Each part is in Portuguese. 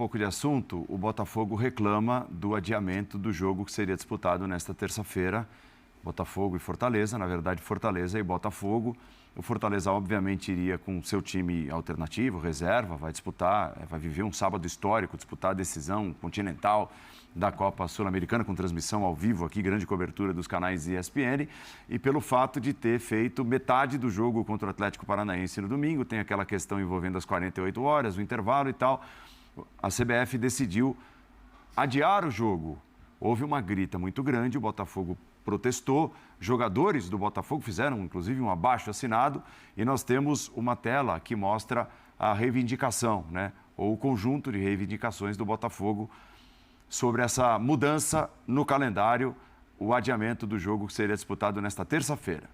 pouco de assunto, o Botafogo reclama do adiamento do jogo que seria disputado nesta terça-feira. Botafogo e Fortaleza, na verdade Fortaleza e Botafogo. O Fortaleza obviamente iria com seu time alternativo, reserva, vai disputar, vai viver um sábado histórico, disputar a decisão continental da Copa Sul-Americana com transmissão ao vivo aqui, grande cobertura dos canais ESPN, e pelo fato de ter feito metade do jogo contra o Atlético Paranaense no domingo, tem aquela questão envolvendo as 48 horas, o intervalo e tal, a CBF decidiu adiar o jogo. Houve uma grita muito grande, o Botafogo protestou, jogadores do Botafogo fizeram, inclusive, um abaixo-assinado e nós temos uma tela que mostra a reivindicação, né? Ou o conjunto de reivindicações do Botafogo sobre essa mudança no calendário, o adiamento do jogo que seria disputado nesta terça-feira.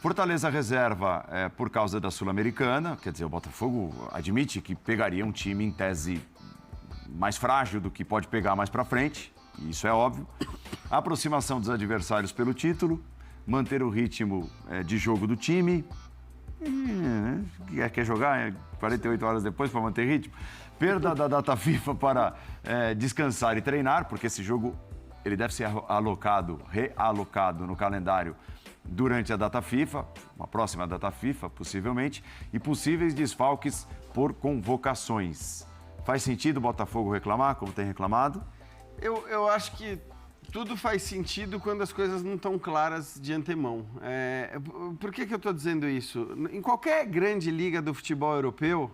Fortaleza reserva por causa da Sul-Americana, quer dizer, o Botafogo admite que pegaria um time em tese mais frágil do que pode pegar mais para frente, isso é óbvio. A aproximação dos adversários pelo título, manter o ritmo de jogo do time, quer jogar 48 horas depois para manter ritmo, perda da data FIFA para descansar e treinar, porque esse jogo ele deve ser realocado no calendário durante a data FIFA, uma próxima data FIFA, possivelmente, e possíveis desfalques por convocações. Faz sentido o Botafogo reclamar, como tem reclamado? Eu acho que tudo faz sentido quando as coisas não estão claras de antemão. Por que eu estou dizendo isso? Em qualquer grande liga do futebol europeu,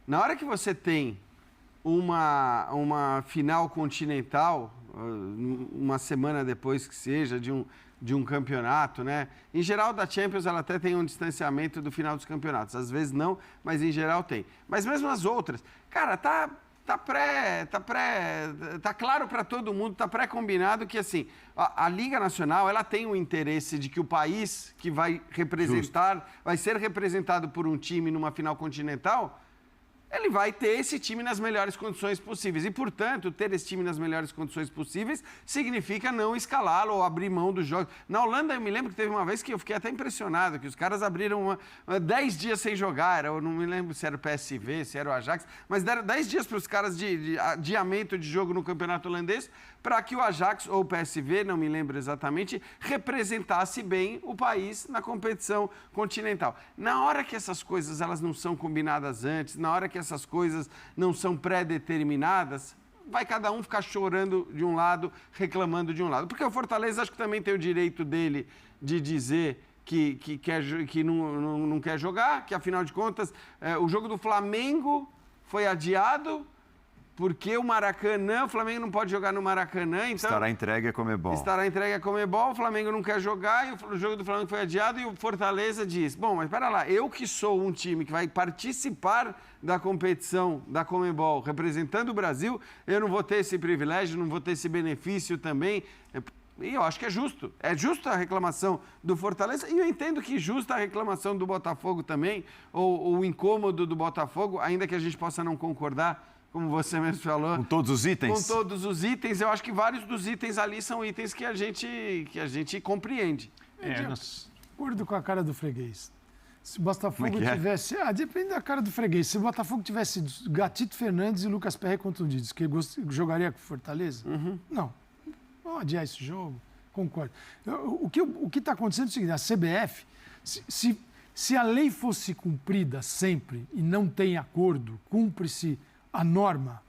na hora que você tem uma final continental, uma semana depois que seja, de um campeonato, né? Em geral, da Champions, ela até tem um distanciamento do final dos campeonatos. Às vezes não, mas em geral tem. Mas mesmo as outras, cara, tá claro para todo mundo, tá pré-combinado que, assim, a Liga Nacional, ela tem o interesse de que o país que vai representar, vai ser representado por um time numa final continental, ele vai ter esse time nas melhores condições possíveis. E, portanto, ter esse time nas melhores condições possíveis significa não escalá-lo ou abrir mão dos jogos. Na Holanda, eu me lembro que teve uma vez que eu fiquei até impressionado, que os caras abriram 10 dias sem jogar. Eu não me lembro se era o PSV, se era o Ajax, mas deram 10 dias para os caras de adiamento de jogo no campeonato holandês para que o Ajax ou o PSV, não me lembro exatamente, representasse bem o país na competição continental. Na hora que essas coisas elas não são combinadas antes, na hora que essas coisas não são pré-determinadas, vai cada um ficar chorando de um lado, reclamando de um lado. Porque o Fortaleza acho que também tem o direito dele de dizer que não quer jogar, que afinal de contas o jogo do Flamengo foi adiado porque o Flamengo não pode jogar no Maracanã, então... Estará entregue a Conmebol. Estará entregue a Conmebol, o Flamengo não quer jogar, e o jogo do Flamengo foi adiado, e o Fortaleza diz, bom, mas pera lá, eu que sou um time que vai participar da competição da Conmebol, representando o Brasil, eu não vou ter esse privilégio, não vou ter esse benefício também... E eu acho que é justo. É justa a reclamação do Fortaleza e eu entendo que justa a reclamação do Botafogo também, ou o incômodo do Botafogo, ainda que a gente possa não concordar, como você mesmo falou. Com todos os itens? Com todos os itens. Eu acho que vários dos itens ali são itens que a gente compreende. Acordo com a cara do freguês. Se o Botafogo tivesse... depende da cara do freguês. Se o Botafogo tivesse Gatito Fernandes e Lucas Perry contundidos, que jogaria com Fortaleza? Não. Vamos adiar esse jogo. Concordo. O que está acontecendo é o seguinte, a CBF, se a lei fosse cumprida sempre e não tem acordo, cumpre-se a norma,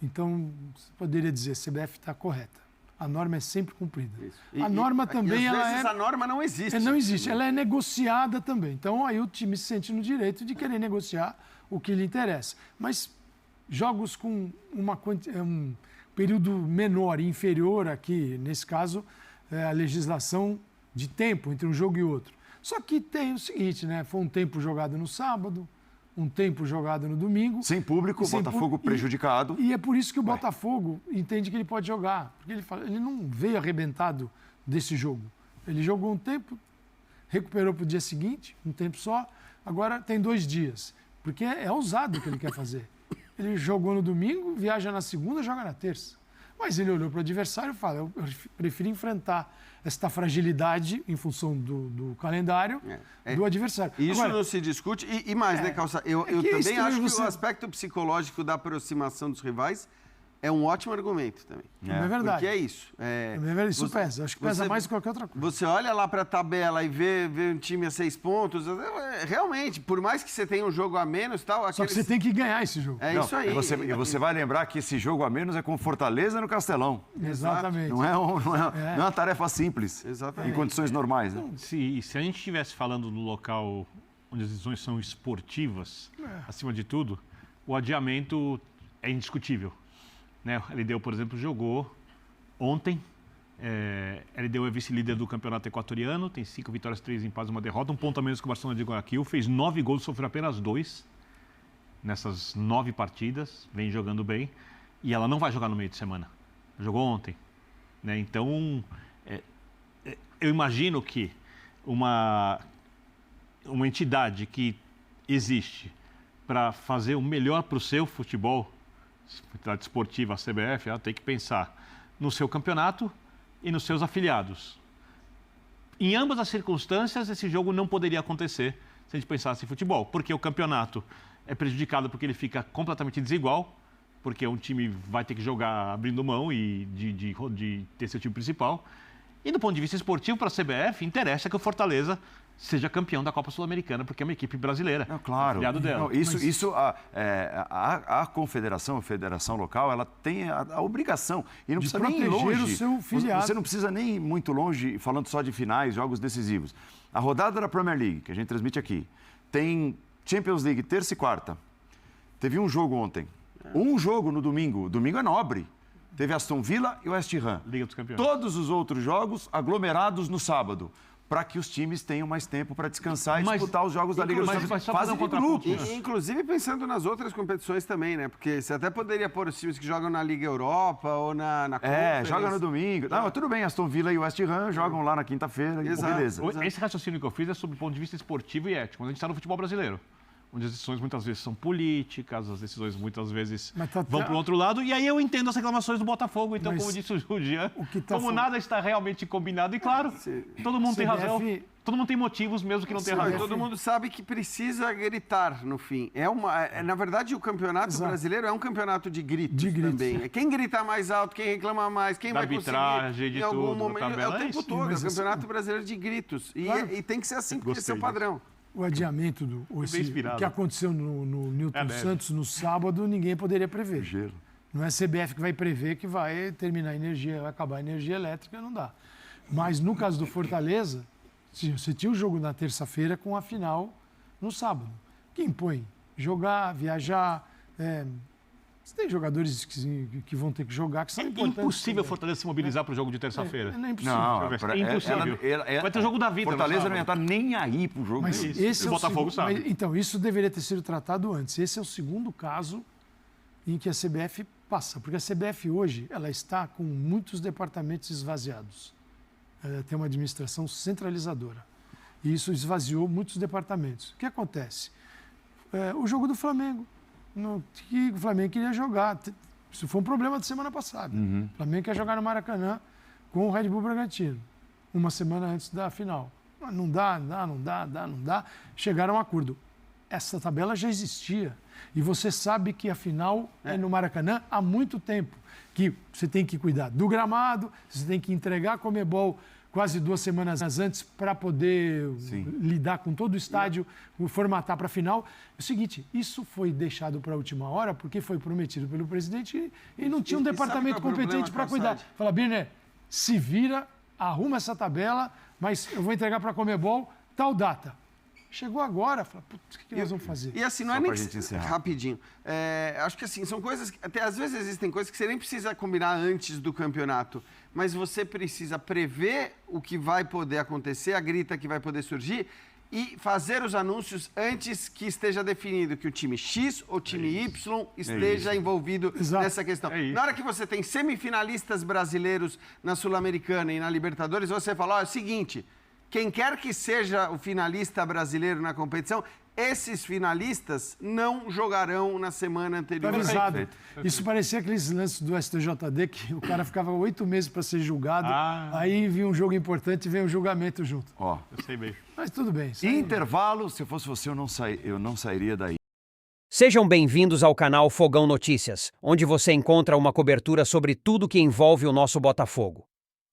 então você poderia dizer a CBF está correta. A norma é sempre cumprida. A norma também... às vezes a norma não existe. Não existe, ela é negociada também. Então aí o time se sente no direito de querer negociar o que lhe interessa. Mas jogos com um período menor, inferior aqui, nesse caso, a legislação de tempo entre um jogo e outro. Só que tem o seguinte, né? Foi um tempo jogado no sábado, um tempo jogado no domingo. Sem público, o Botafogo prejudicado. E é por isso que o Botafogo entende que ele pode jogar. Porque ele não veio arrebentado desse jogo. Ele jogou um tempo, recuperou para o dia seguinte, um tempo só, agora tem 2 dias. Porque é ousado o que ele quer fazer. Ele jogou no domingo, viaja na segunda, joga na terça. Mas ele olhou para o adversário e falou, eu prefiro enfrentar esta fragilidade em função do calendário do adversário. Isso agora, não se discute. E mais, né, Calça? Eu também acho que o aspecto psicológico da aproximação dos rivais é um ótimo argumento também. É verdade. Porque é isso. Isso pesa. Acho que pesa mais do que qualquer outra coisa. Você olha lá para a tabela e vê um time a 6 pontos. Realmente, por mais que você tenha um jogo a menos... Só que você tem que ganhar esse jogo. Isso aí. E você vai lembrar que esse jogo a menos é com Fortaleza no Castelão. Exatamente. Não é uma tarefa simples. Exatamente. Em condições normais. Né? Se a gente estivesse falando no local onde as decisões são esportivas, acima de tudo, o adiamento é indiscutível. Né? A LDU, por exemplo, jogou ontem. A LDU é vice-líder do campeonato equatoriano, tem 5 vitórias, 3 empates e 1 derrota, 1 ponto a menos que o Barcelona de Guayaquil, fez 9 gols, sofreu apenas 2 nessas 9 partidas, vem jogando bem, e ela não vai jogar no meio de semana. Jogou ontem. Né? Então, eu imagino que uma entidade que existe para fazer o melhor para o seu futebol, entidade esportiva, a CBF, ela tem que pensar no seu campeonato e nos seus afiliados. Em ambas as circunstâncias, esse jogo não poderia acontecer se a gente pensasse em futebol, porque o campeonato é prejudicado porque ele fica completamente desigual, porque um time vai ter que jogar abrindo mão de ter seu time principal. E do ponto de vista esportivo, para a CBF, interessa que o Fortaleza seja campeão da Copa Sul-Americana, porque é uma equipe brasileira. Não, claro. Dela. A confederação, a federação local, ela tem a obrigação. E não precisa nem ir longe. O seu filiado. Você não precisa nem ir muito longe, falando só de finais, jogos decisivos. A rodada da Premier League, que a gente transmite aqui, tem Champions League terça e quarta. Teve um jogo ontem. Um jogo no domingo. Domingo é nobre. Teve Aston Villa e West Ham. Liga dos Campeões. Todos os outros jogos aglomerados no sábado, para que os times tenham mais tempo para descansar e disputar os jogos da Liga dos Campeões. Fase de grupos. Inclusive pensando nas outras competições também, né? Porque você até poderia pôr os times que jogam na Liga Europa ou na Conference. Joga no domingo. Não, tudo bem, Aston Villa e West Ham jogam lá na quinta-feira. Beleza. Esse raciocínio que eu fiz é sobre o ponto de vista esportivo e ético. Quando a gente está no futebol brasileiro, onde as decisões muitas vezes são políticas, as decisões muitas vezes vão para o outro lado, e aí eu entendo as reclamações do Botafogo. Então, como disse o Jean, nada está realmente combinado, e claro, todo mundo tem razão, todo mundo tem motivos mesmo que não tenha razão. Todo mundo sabe que precisa gritar no fim. Na verdade, o campeonato brasileiro é um campeonato de gritos também. É quem grita mais alto, quem reclama mais, quem vai conseguir em algum momento. É o tempo todo, é o campeonato brasileiro de gritos. E tem que ser assim, porque esse é o padrão. O adiamento que aconteceu no Newton Santos no sábado, ninguém poderia prever. Gelo. Não é a CBF que vai prever que vai terminar a energia, vai acabar a energia elétrica, não dá. Mas no caso do Fortaleza, você tinha o jogo na terça-feira com a final no sábado. Que impõe jogar, viajar. Você tem jogadores que vão ter que jogar, que são importantes. É impossível o Fortaleza se mobilizar para o jogo de terça-feira. É impossível. Não, é impossível. Vai ter o jogo da vida. Fortaleza não ia estar nem aí para o jogo. Mas esse o Botafogo sabe. Então, isso deveria ter sido tratado antes. Esse é o segundo caso em que a CBF passa. Porque a CBF hoje ela está com muitos departamentos esvaziados. Ela tem uma administração centralizadora. E isso esvaziou muitos departamentos. O que acontece? O jogo do Flamengo. Que o Flamengo queria jogar. Isso foi um problema da semana passada. O Flamengo quer jogar no Maracanã com o Red Bull Bragantino, uma semana antes da final. Não dá. Chegaram a um acordo. Essa tabela já existia. E você sabe que a final é no Maracanã há muito tempo. Que você tem que cuidar do gramado, você tem que entregar a Conmebol quase 2 semanas antes para poder lidar com todo o estádio, formatar para a final. É o seguinte, isso foi deixado para a última hora porque foi prometido pelo presidente e não tinha um departamento competente para cuidar. Fala, Birner, se vira, arruma essa tabela, mas eu vou entregar para a Conmebol tal data. Chegou agora, fala, putz, o que nós vamos fazer? E assim, não é nem rapidinho. Acho que assim, são coisas, até às vezes existem coisas que você nem precisa combinar antes do campeonato, mas você precisa prever o que vai poder acontecer, a grita que vai poder surgir e fazer os anúncios antes que esteja definido que o time X ou time Y esteja envolvido nessa questão. Na hora que você tem semifinalistas brasileiros na Sul-Americana e na Libertadores, você fala, é o seguinte, quem quer que seja o finalista brasileiro na competição esses finalistas não jogarão na semana anterior. Tá avisado. Perfeito. Isso parecia aqueles lances do STJD, que o cara ficava 8 meses para ser julgado, aí vinha um jogo importante e vem um julgamento junto. Ó, Eu sei bem. Mas tudo bem. Isso aí- intervalo, se eu fosse você, eu não sairia daí. Sejam bem-vindos ao canal Fogão Notícias, onde você encontra uma cobertura sobre tudo que envolve o nosso Botafogo.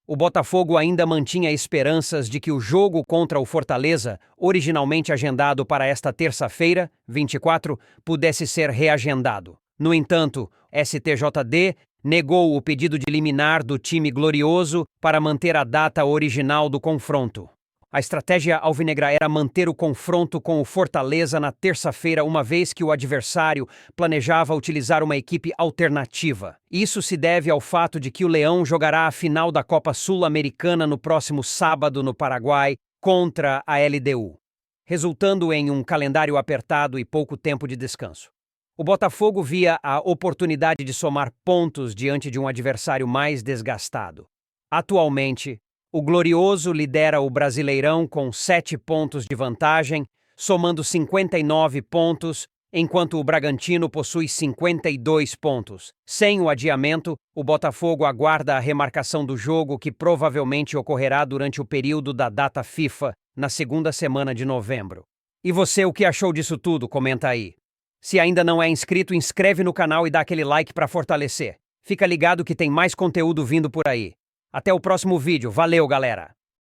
O Botafogo ainda mantinha esperanças de que o jogo contra o Fortaleza, originalmente agendado para esta terça-feira, 24, pudesse ser reagendado. No entanto, STJD negou o pedido de liminar do time glorioso para manter a data original do confronto. A estratégia alvinegra era manter o confronto com o Fortaleza na terça-feira, uma vez que o adversário planejava utilizar uma equipe alternativa. Isso se deve ao fato de que o Leão jogará a final da Copa Sul-Americana no próximo sábado no Paraguai contra a LDU, resultando em um calendário apertado e pouco tempo de descanso. O Botafogo via a oportunidade de somar pontos diante de um adversário mais desgastado. Atualmente, o Glorioso lidera o Brasileirão com 7 pontos de vantagem, somando 59 pontos, enquanto o Bragantino possui 52 pontos. Sem o adiamento, o Botafogo aguarda a remarcação do jogo, que provavelmente ocorrerá durante o período da data FIFA, na segunda semana de novembro. E você, o que achou disso tudo? Comenta aí. Se ainda não é inscrito, inscreve no canal e dá aquele like para fortalecer. Fica ligado que tem mais conteúdo vindo por aí. Até o próximo vídeo. Valeu, galera!